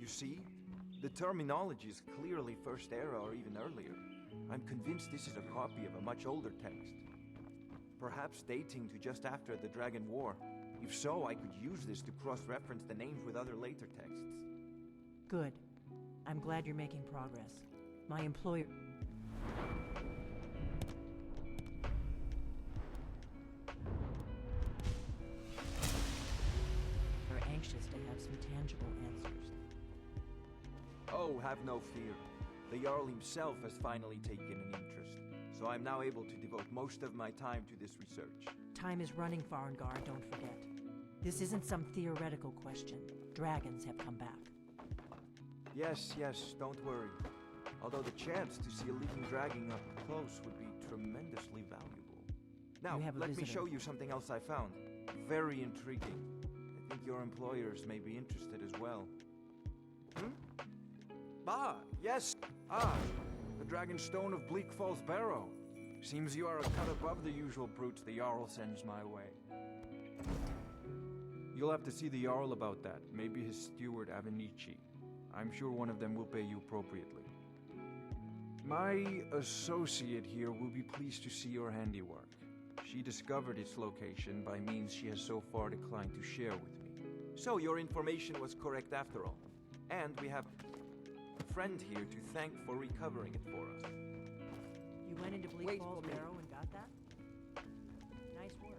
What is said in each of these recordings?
You see? The terminology is clearly First Era or even earlier. I'm convinced this is a copy of a much older text. Perhaps dating to just after the Dragon War. If so, I could use this to cross-reference the names with other later texts. Good. I'm glad you're making progress. My employer... are anxious to have some tangible answers. Oh, have no fear. The Jarl himself has finally taken an interest, so I'm now able to devote most of my time to this research. Time is running, Farengar, don't forget. This isn't some theoretical question. Dragons have come back. Yes, don't worry. Although the chance to see a living dragon up close would be tremendously valuable. Now, let me show you something else I found. Very intriguing. I think your employers may be interested as well. Yes. The Dragon Stone of Bleak Falls Barrow. Seems you are a cut above the usual brutes the Jarl sends my way. You'll have to see the Jarl about that. Maybe his steward, Avenici. I'm sure one of them will pay you appropriately. My associate here will be pleased to see your handiwork. She discovered its location by means she has so far declined to share with me. So your information was correct after all. And we have a friend here to thank for recovering it for us. You went into Bleak Falls Barrow and got that? Nice work.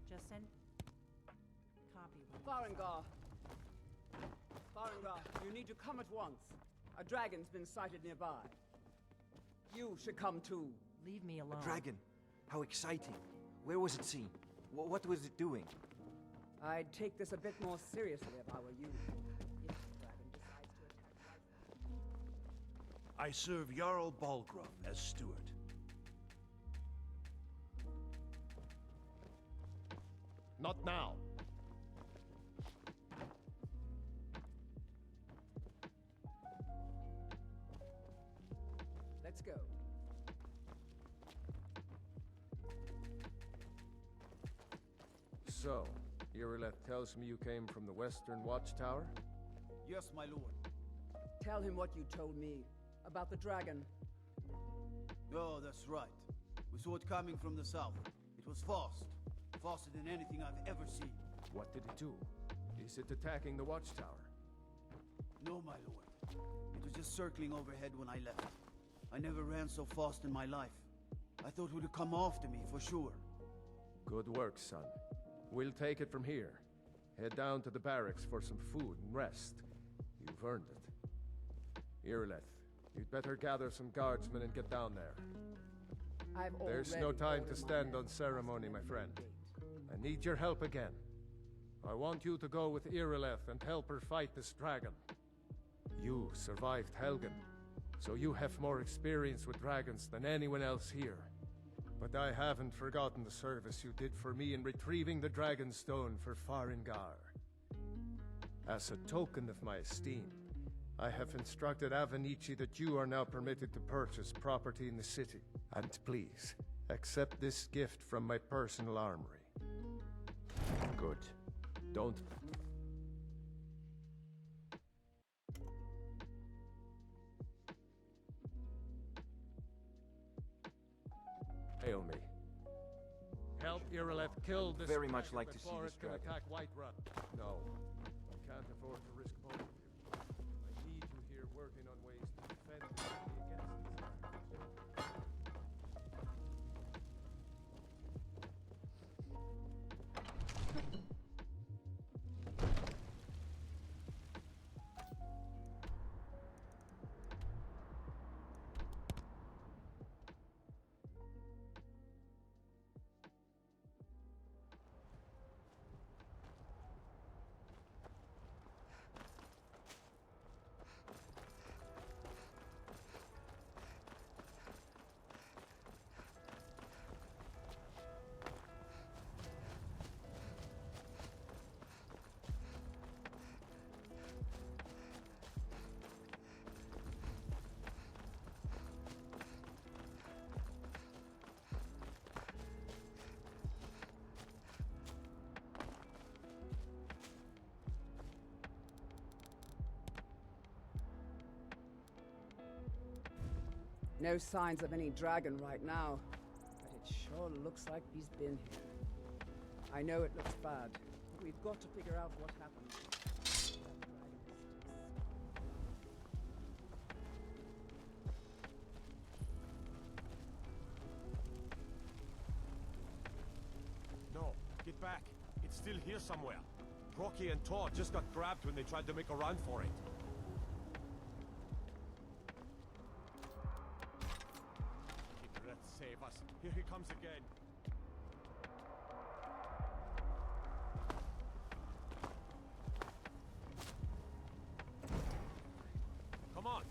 Just send... copy. Farengar, you need to come at once. A dragon's been sighted nearby. You should come too. Leave me alone. A dragon? How exciting. Where was it seen? What was it doing? I'd take this a bit more seriously if I were you. If the dragon decides to attack I serve Jarl Balgrove as steward. Not now. Let's go. So, Irileth tells me you came from the Western Watchtower? Yes, my lord. Tell him what you told me about the dragon. Oh, that's right. We saw it coming from the south. It was fast. Faster than anything I've ever seen. What did it do? Is it attacking the Watchtower? No, my lord. It was just circling overhead when I left. I never ran so fast in my life. I thought it would come after me, for sure. Good work, son. We'll take it from here. Head down to the barracks for some food and rest. You've earned it. Irileth, you'd better gather some guardsmen and get down there. There's no time to stand on ceremony, my friend. I need your help again. I want you to go with Irileth and help her fight this dragon. You survived Helgen, so you have more experience with dragons than anyone else here. But I haven't forgotten the service you did for me in retrieving the Dragon Stone for Farengar. As a token of my esteem, I have instructed Avenici that you are now permitted to purchase property in the city. And please, accept this gift from my personal armory. Good. Don't... Hail me. Help Irileth kill this Very much dragon like to see before this it can dragon. attack Whiterun. No, I can't afford to risk both of you. I need you here working on ways to defend the city against these dragons. No signs of any dragon right now, but it sure looks like he's been here. I know it looks bad, but we've got to figure out what happened. No, get back. It's still here somewhere. Rocky and Todd just got grabbed when they tried to make a run for it. Let's save us. Here he comes again. Come on.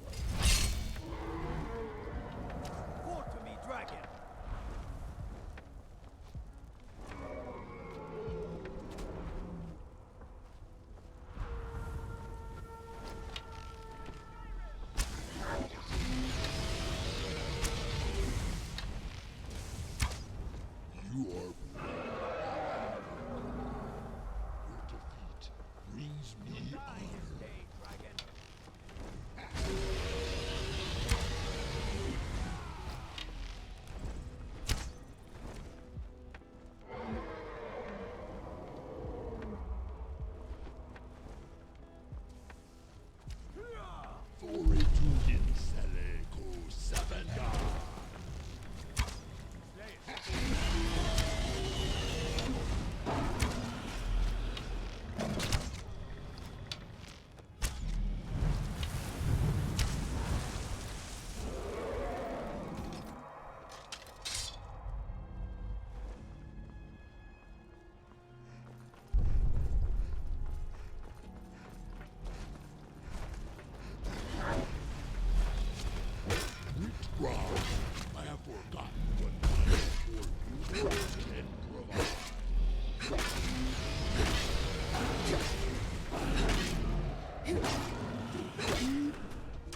Fall to me, dragon! You are your defeat brings me honor. Fortitude Saleko Savanga. I have forgotten what my fortune can provide.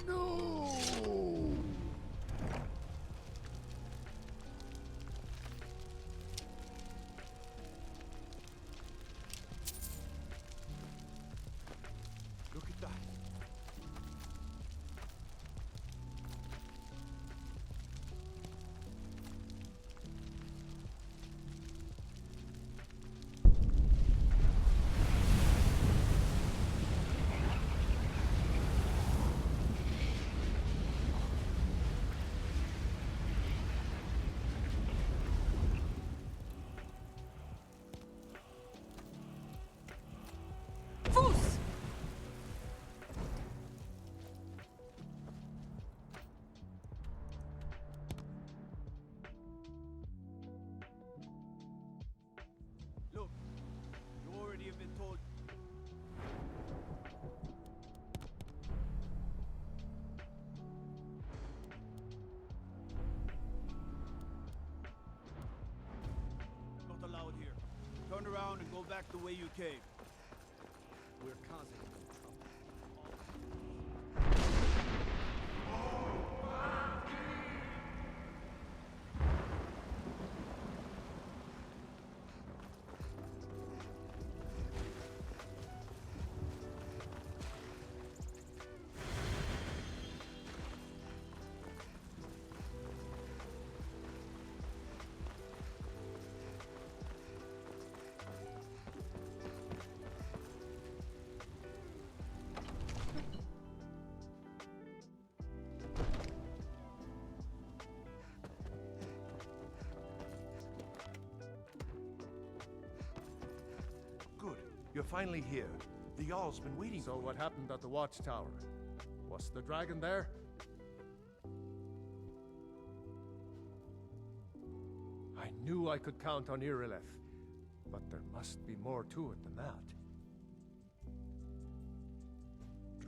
No! Look at that. Foos! Look, you already have been told. Not allowed here. Turn around and go back the way you came. We're causing them trouble. Good. You're finally here. The Jarl's been waiting So for what happened at the watchtower? Was the dragon there? I knew I could count on Irileth, but there must be more to it than that.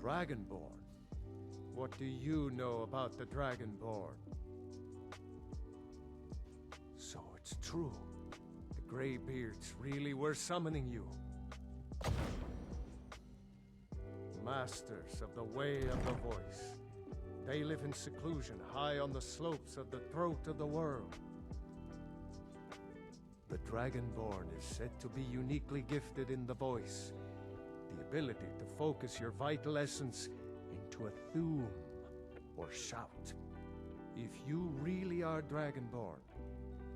Dragonborn? What do you know about the Dragonborn? So it's true. The Greybeards really were summoning you. Masters of the Way of the Voice. They live in seclusion high on the slopes of the throat of the world. The Dragonborn is said to be uniquely gifted in the voice, the ability to focus your vital essence into a thum or shout. If you really are Dragonborn,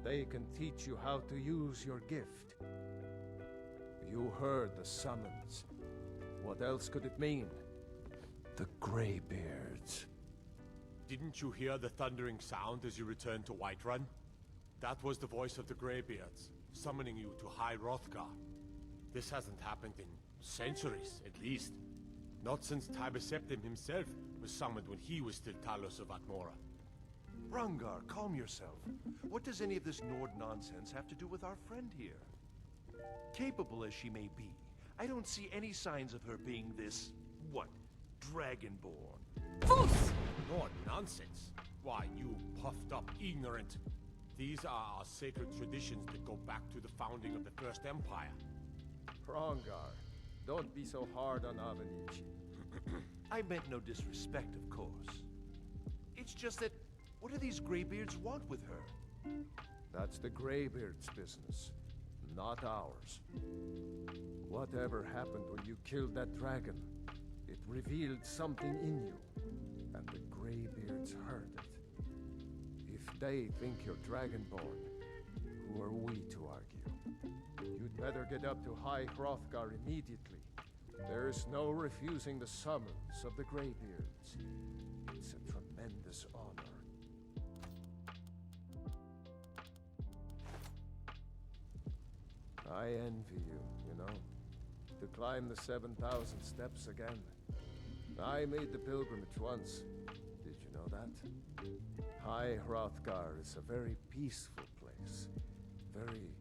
they can teach you how to use your gift. You heard the summons. What else could it mean? The Greybeards. Didn't you hear the thundering sound as you returned to Whiterun? That was the voice of the Greybeards, summoning you to High Hrothgar. This hasn't happened in centuries, at least. Not since Tibeseptim himself was summoned when he was still Talos of Atmora. Hrothgar, calm yourself. What does any of this Nord nonsense have to do with our friend here? Capable as she may be, I don't see any signs of her being this, what, Dragonborn. Fools! More nonsense. Why, you puffed up ignorant. These are our sacred traditions that go back to the founding of the First Empire. Hrothgar, don't be so hard on Avenici. I meant no disrespect, of course. It's just that, what do these Greybeards want with her? That's the Greybeards' business, not ours. Whatever happened when you killed that dragon, it revealed something in you, and the Greybeards heard it. If they think you're Dragonborn, who are we to argue? You'd better get up to High Hrothgar immediately. There's no refusing the summons of the Greybeards. It's a tremendous honor. I envy you, you know, to climb the 7,000 steps again. I made the pilgrimage once. Did you know that? High Hrothgar is a very peaceful place. Very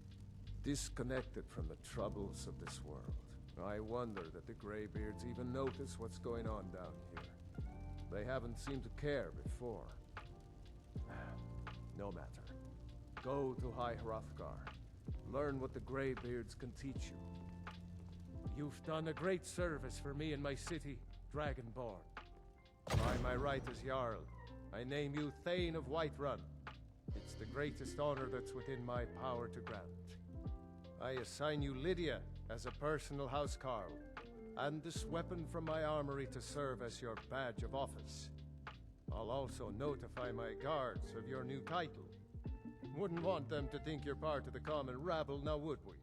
disconnected from the troubles of this world. I wonder that the Greybeards even notice what's going on down here. They haven't seemed to care before. No matter. Go to High Hrothgar. Learn what the Greybeards can teach you. You've done a great service for me and my city, Dragonborn. By my right as Jarl, I name you Thane of Whiterun. It's the greatest honor that's within my power to grant. I assign you Lydia as a personal housecarl, and this weapon from my armory to serve as your badge of office. I'll also notify my guards of your new title. Wouldn't want them to think you're part of the common rabble, now would we?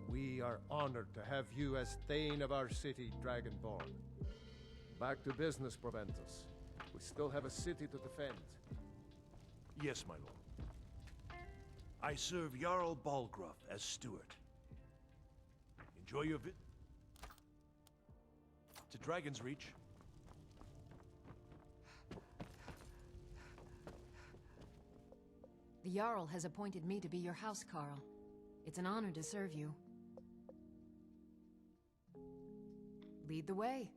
We are honored to have you as Thane of our city, Dragonborn. Back to business, Proventus. We still have a city to defend. Yes, my lord. I serve Jarl Balgruuf as steward. Enjoy your to Dragon's Reach. The Jarl has appointed me to be your housecarl. It's an honor to serve you. Lead the way.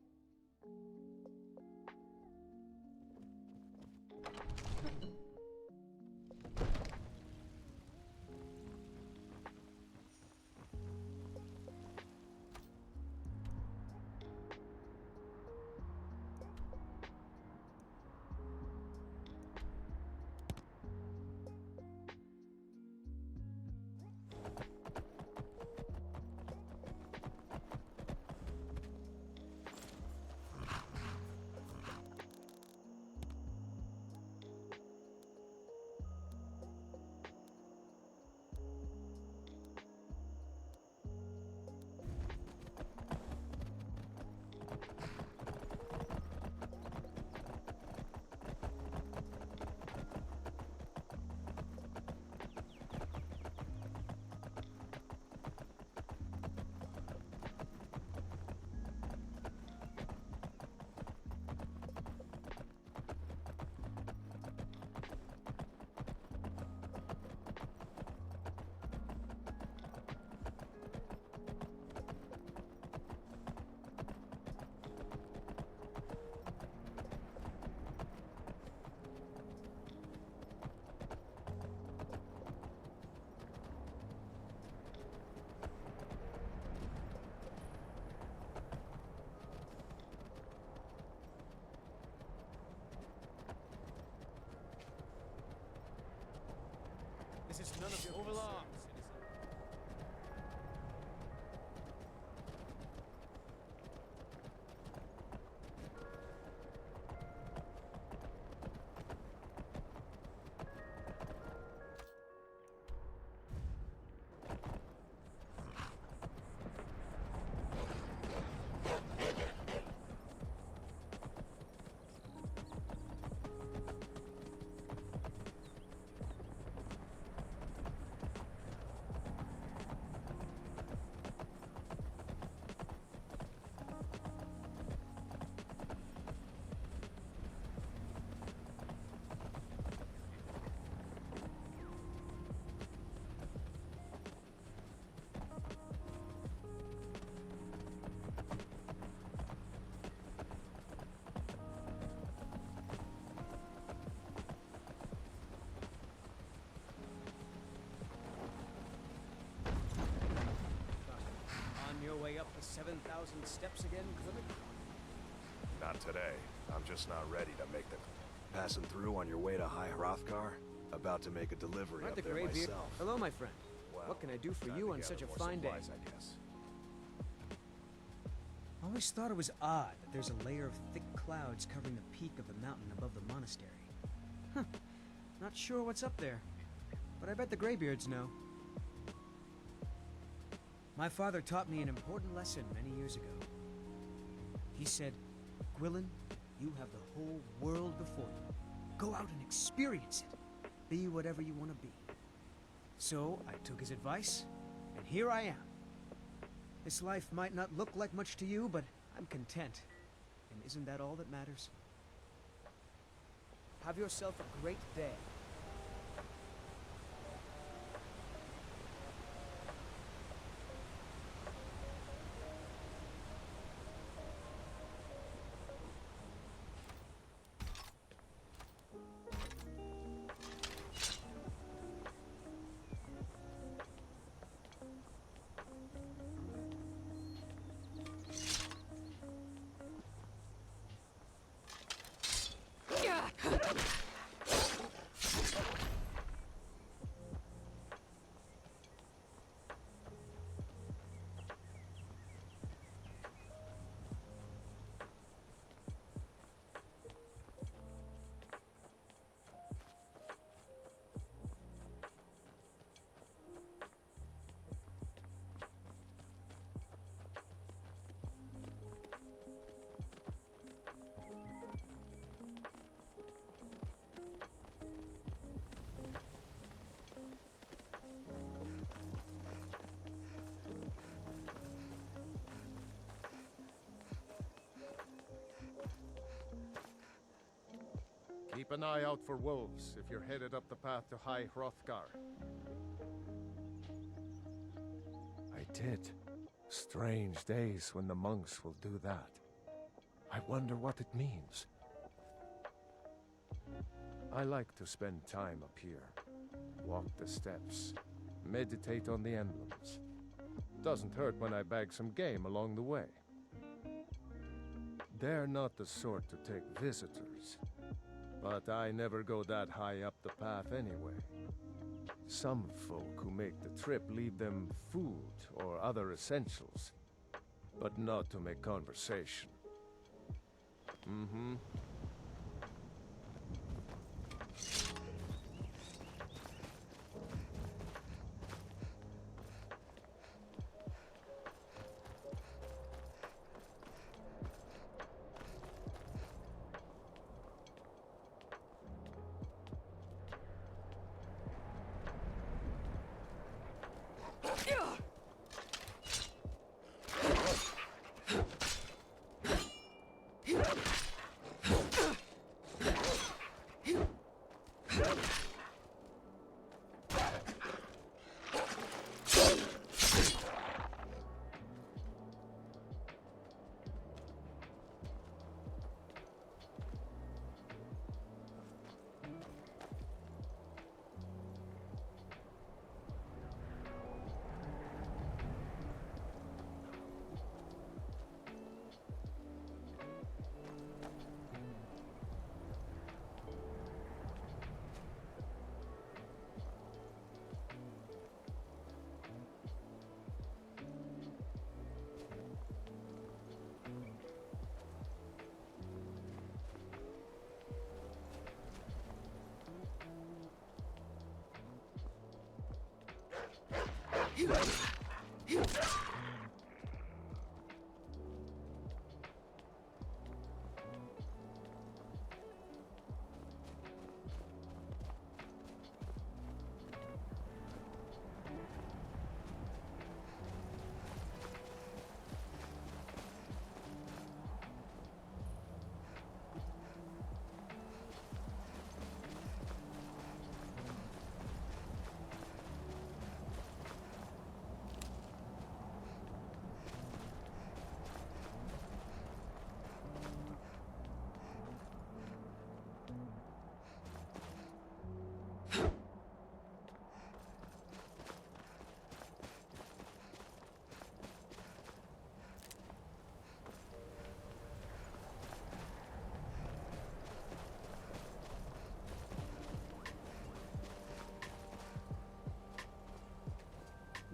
This is none of your overlong, citizen. 7,000 steps again, Clement? Not today. I'm just not ready to make the... Passing through on your way to High Hrothgar? About to make a delivery Aren't up the there Greybeard... myself. Hello, my friend. Well, What can I do for time you to on gather such a more fine day? supplies, I guess. Always thought it was odd that there's a layer of thick clouds covering the peak of the mountain above the monastery. Huh. Not sure what's up there, but I bet the Greybeards know. My father taught me an important lesson many years ago. He said, Gwilyn, you have the whole world before you. Go out and experience it. Be whatever you want to be. So I took his advice, and here I am. This life might not look like much to you, but I'm content. And isn't that all that matters? Have yourself a great day. Keep an eye out for wolves if you're headed up the path to High Hrothgar. I did. Strange days when the monks will do that. I wonder what it means. I like to spend time up here. Walk the steps. Meditate on the emblems. Doesn't hurt when I bag some game along the way. They're not the sort to take visitors. But I never go that high up the path anyway. Some folk who make the trip leave them food or other essentials, but not to make conversation. Mm-hmm.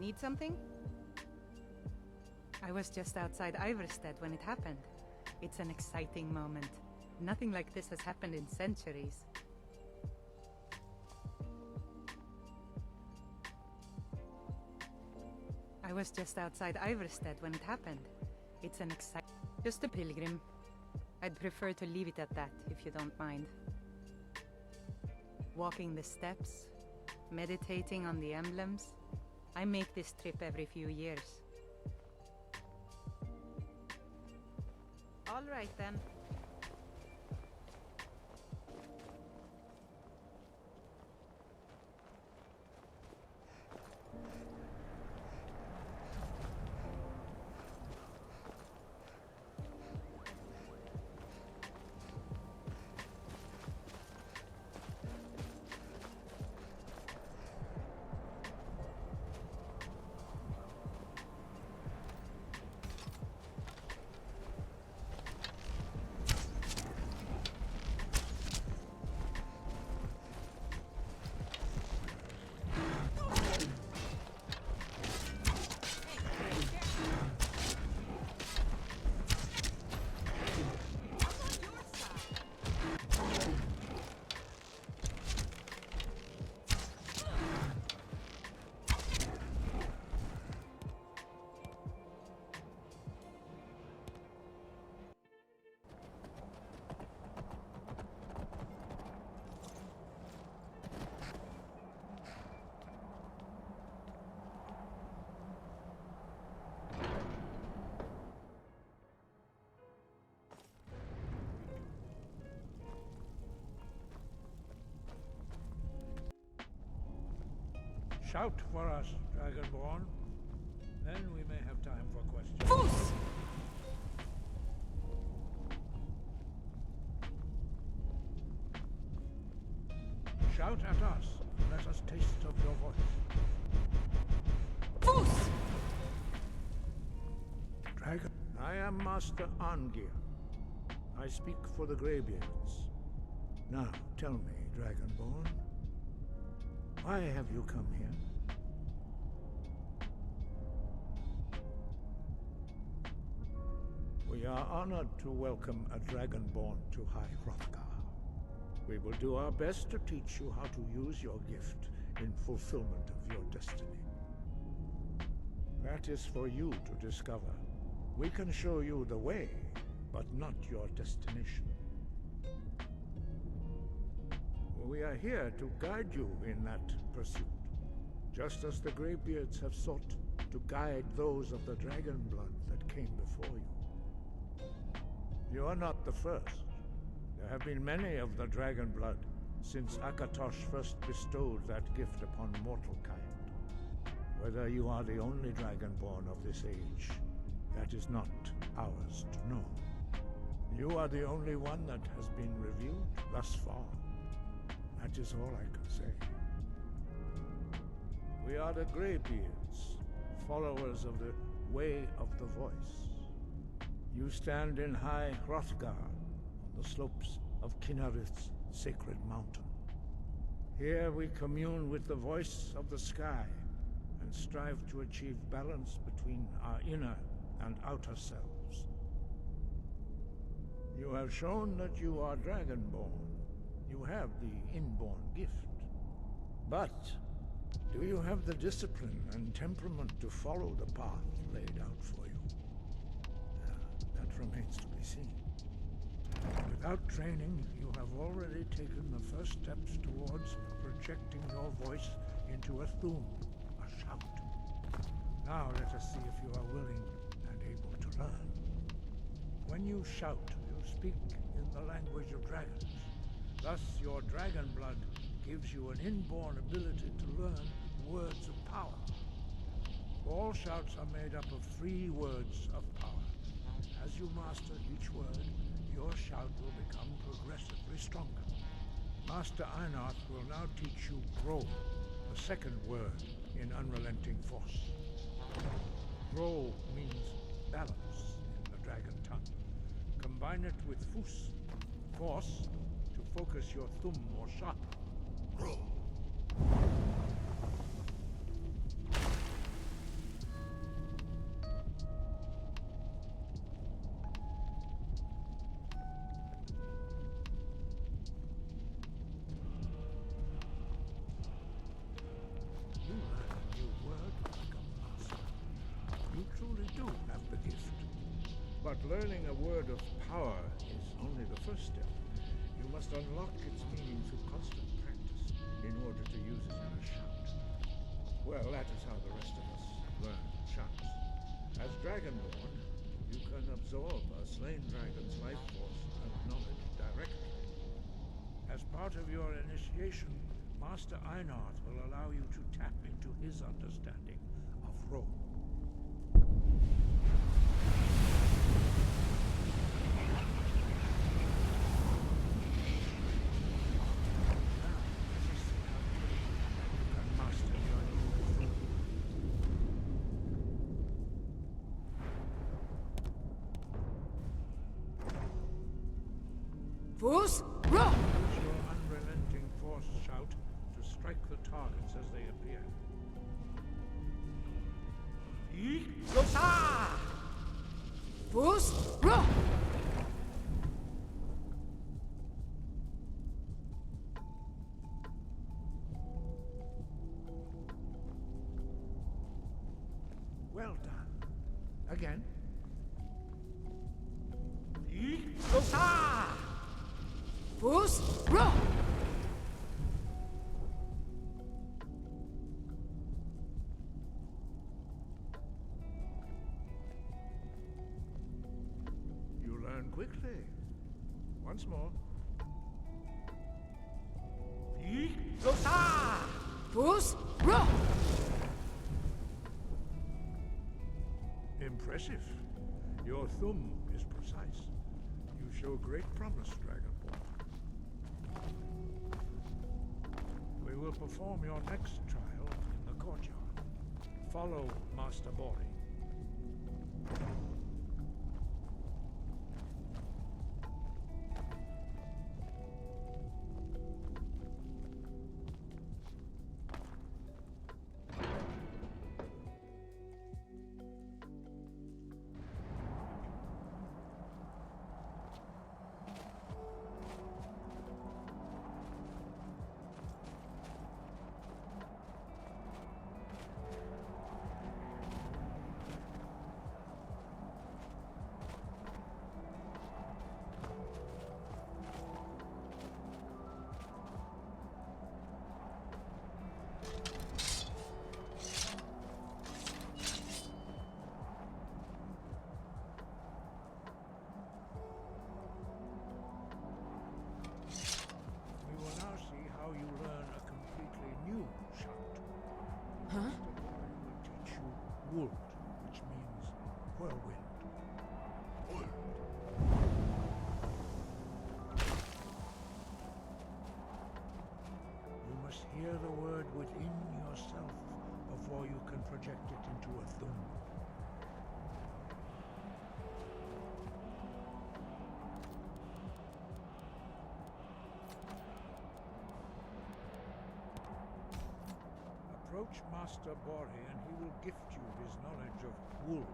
Need something? I was just outside Iverstead when it happened. It's an exciting moment. Nothing like this has happened in centuries. I was just outside Iverstead when it happened. It's an just a pilgrim. I'd prefer to leave it at that, if you don't mind. Walking the steps, meditating on the emblems. I make this trip every few years. All right then. Shout for us, Dragonborn. Then we may have time for questions. Foos! Shout at us. Let us taste of your voice. Foos! Dragon. I am Master Angir. I speak for the Greybeards. Now, tell me, Dragonborn, why have you come here? We are honored to welcome a Dragonborn to High Hrothgar. We will do our best to teach you how to use your gift in fulfillment of your destiny. That is for you to discover. We can show you the way, but not your destination. We are here to guide you in that pursuit, just as the Greybeards have sought to guide those of the dragon blood that came before you. You are not the first. There have been many of the dragon blood since Akatosh first bestowed that gift upon mortal kind. Whether you are the only dragonborn of this age, that is not ours to know. You are the only one that has been revealed thus far. That is all I can say. We are the Greybeards, followers of the Way of the Voice. You stand in High Hrothgar, on the slopes of Kinnarith's sacred mountain. Here we commune with the voice of the sky and strive to achieve balance between our inner and outer selves. You have shown that you are Dragonborn. You have the inborn gift. But do you have the discipline and temperament to follow the path laid out for you? That remains to be seen. Without training, you have already taken the first steps towards projecting your voice into a thum, a shout. Now let us see if you are willing and able to learn. When you shout, you speak in the language of dragons. Thus, your dragon blood gives you an inborn ability to learn words of power. All shouts are made up of 3 words of power. As you master each word, your shout will become progressively stronger. Master Einarth will now teach you Grow, the second word in Unrelenting Force. Grow means balance in the dragon tongue. Combine it with Fus, force, to focus your thumb more sharply. Grow. But learning a word of power is only the first step. You must unlock its meaning through constant practice in order to use it in a shout. Well, that is how the rest of us learn shouts. As Dragonborn, you can absorb a slain dragon's life force and knowledge directly. As part of your initiation, Master Einarth will allow you to tap into his understanding of Rome. Force, rock! Use your unrelenting force shout to strike the targets as they appear. Gosa! Force, rock! Well done. Again. Gosa! Force, rock! You learn quickly. Once more. Gosa! Force, rock! Impressive. Your thumb is precise. You show great promise, Dragonborn. We will perform your next trial in the courtyard. Follow Master Bori. How you learn a completely new shout. Huh? Master Bori will teach you Wold, which means whirlwind. You must hear the word within yourself before you can project it into a thum. Approach Master Bori and he will gift you his knowledge of Wold.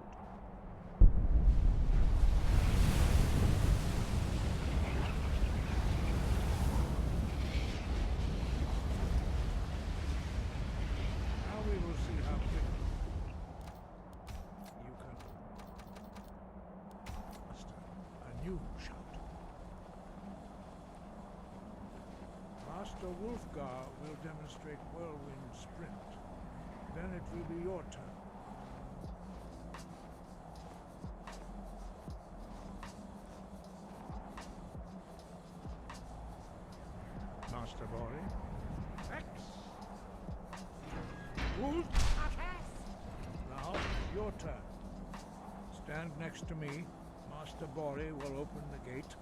Now we will see how quickly you can master a new shout. Master Hrothgar will demonstrate Whirlwind Sprint. Then it will be your turn. Master Bori. X. Wold. Now it's your turn. Stand next to me. Master Bori will open the gate.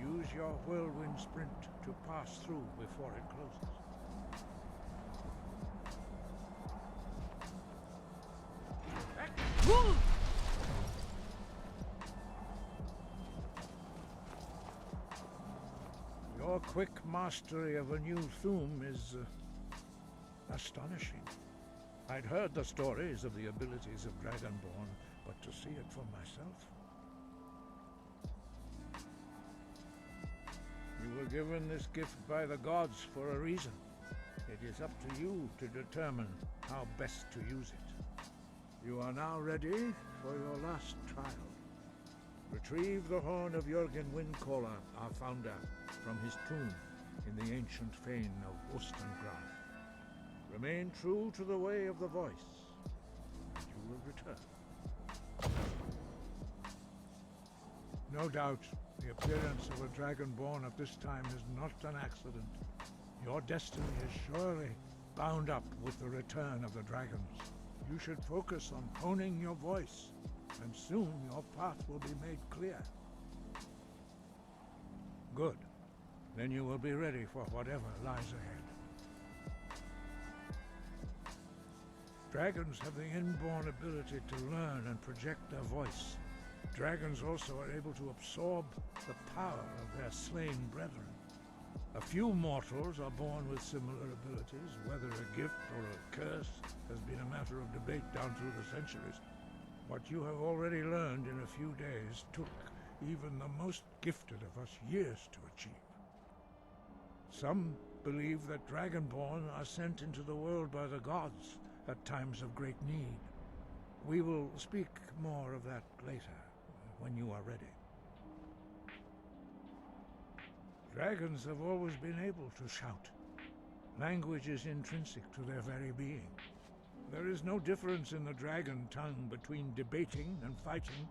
Use your Whirlwind Sprint to pass through before it closes. Your quick mastery of a new thum is astonishing. I'd heard the stories of the abilities of Dragonborn, but to see it for myself. You were given this gift by the gods for a reason. It is up to you to determine how best to use it. You are now ready for your last trial. Retrieve the horn of Jürgen Windcaller, our founder, from his tomb in the ancient fane of Ostengrad. Remain true to the way of the voice, and you will return. No doubt, the appearance of a dragonborn at this time is not an accident. Your destiny is surely bound up with the return of the dragons. You should focus on honing your voice, and soon your path will be made clear. Good. Then you will be ready for whatever lies ahead. Dragons have the inborn ability to learn and project their voice. Dragons also are able to absorb the power of their slain brethren. A few mortals are born with similar abilities. Whether a gift or a curse has been a matter of debate down through the centuries. What you have already learned in a few days took even the most gifted of us years to achieve. Some believe that Dragonborn are sent into the world by the gods at times of great need. We will speak more of that later, when you are ready. Dragons have always been able to shout. Language is intrinsic to their very being. There is no difference in the dragon tongue between debating and fighting.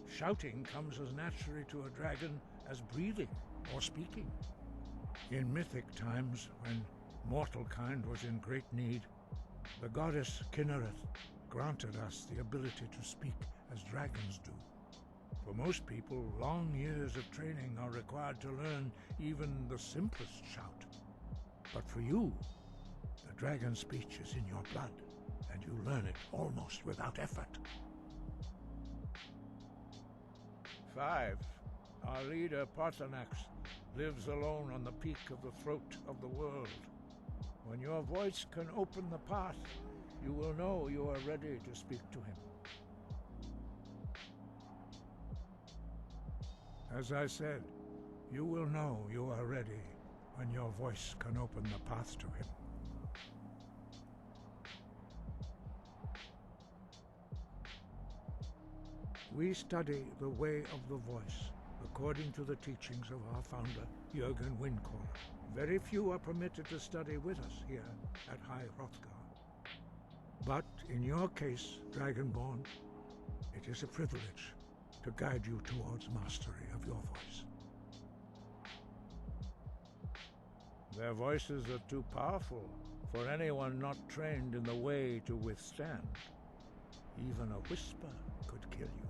Shouting comes as naturally to a dragon as breathing or speaking. In mythic times, when mortal kind was in great need, the goddess Kinnereth granted us the ability to speak as dragons do. For most people, long years of training are required to learn even the simplest shout. But for you, the dragon speech is in your blood, and you learn it almost without effort. 5. Our leader, Parthenax, lives alone on the peak of the throat of the world. When your voice can open the path, you will know you are ready to speak to him. As I said, you will know you are ready when your voice can open the path to him. We study the way of the voice according to the teachings of our founder, Jürgen Windcaller. Very few are permitted to study with us here at Hrothgar. But in your case, Dragonborn, it is a privilege to guide you towards mastery of your voice. Their voices are too powerful for anyone not trained in the way to withstand. Even a whisper could kill you.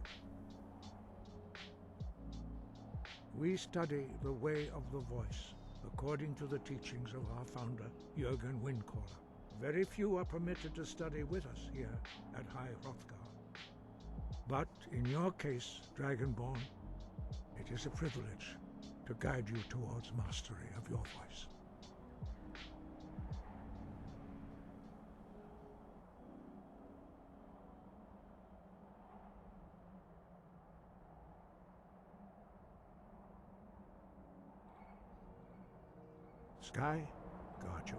We study the way of the voice according to the teachings of our founder, Jürgen Windcaller. Very few are permitted to study with us here at Hrothgar. But in your case, Dragonborn, it is a privilege to guide you towards mastery of your voice. Sky, guard you.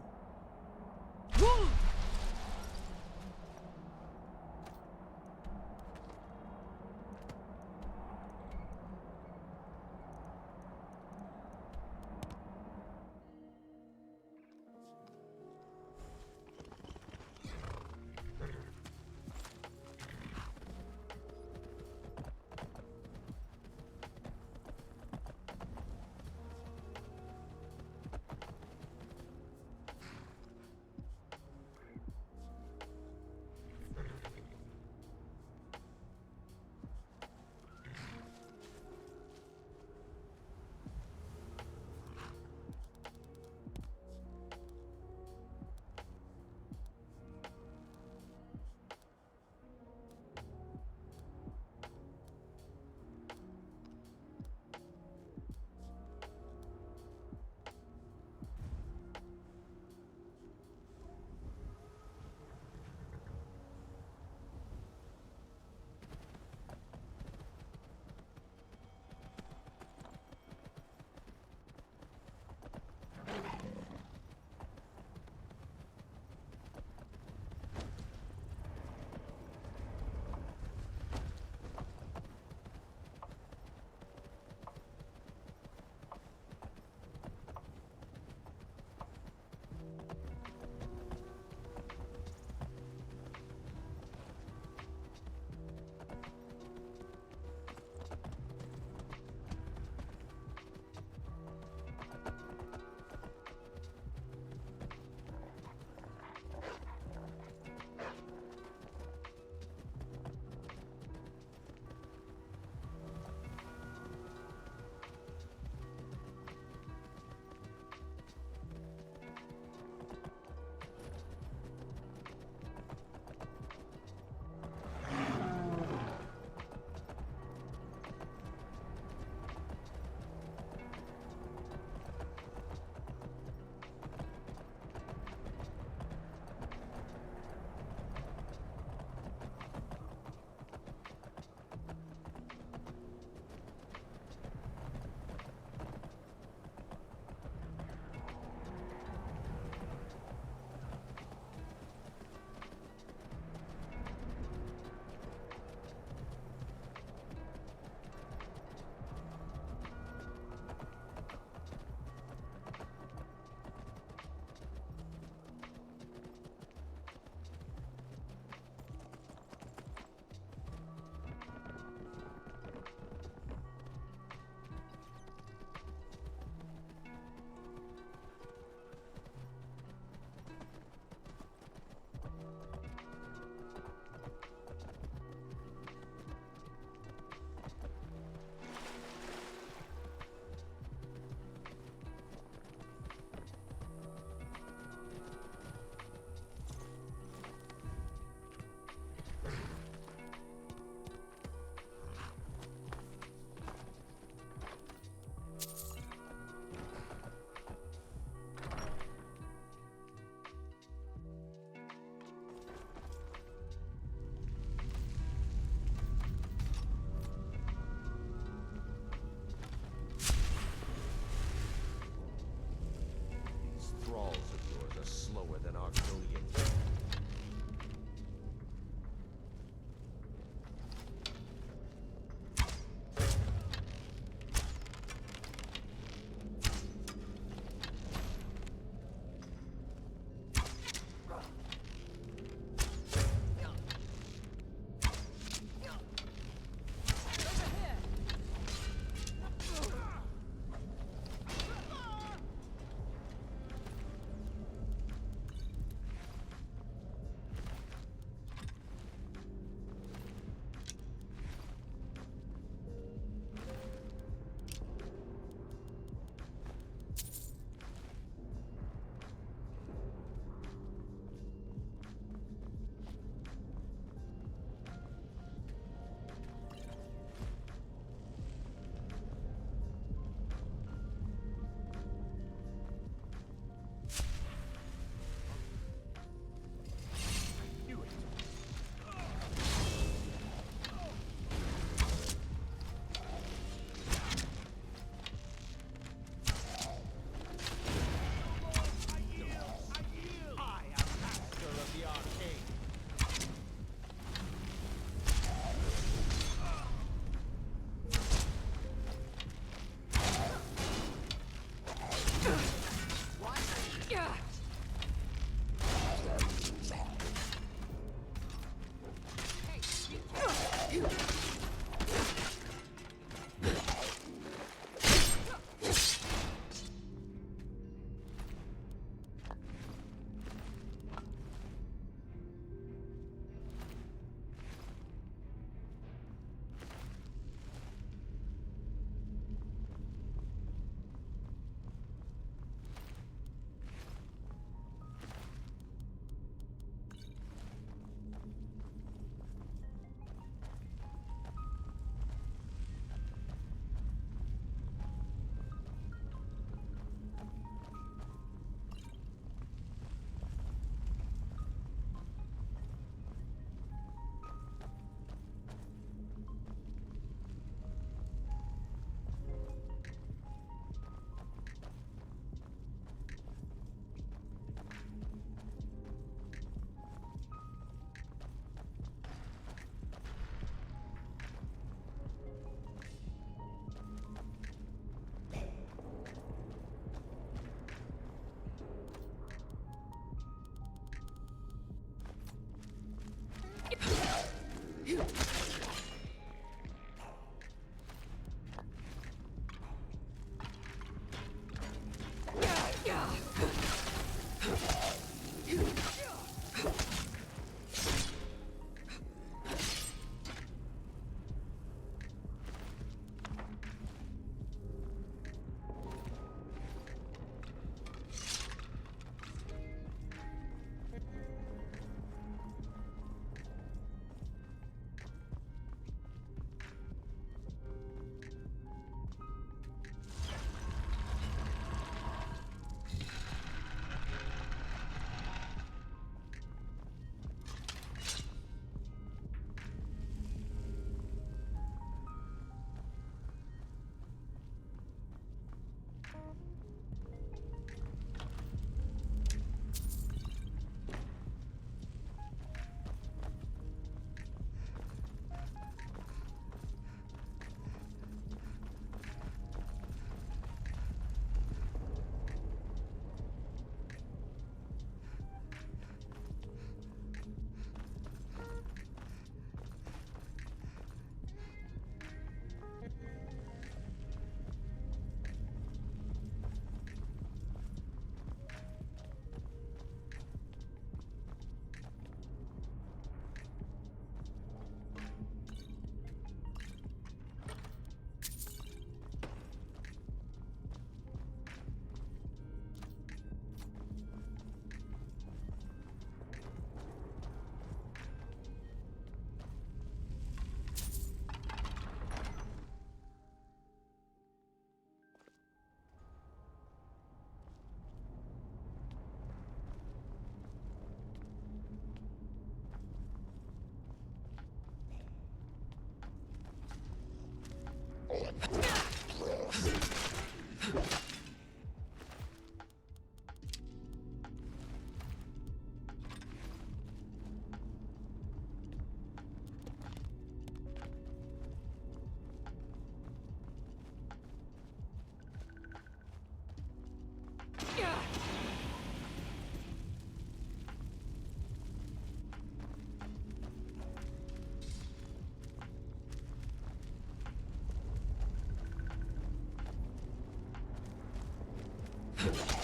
You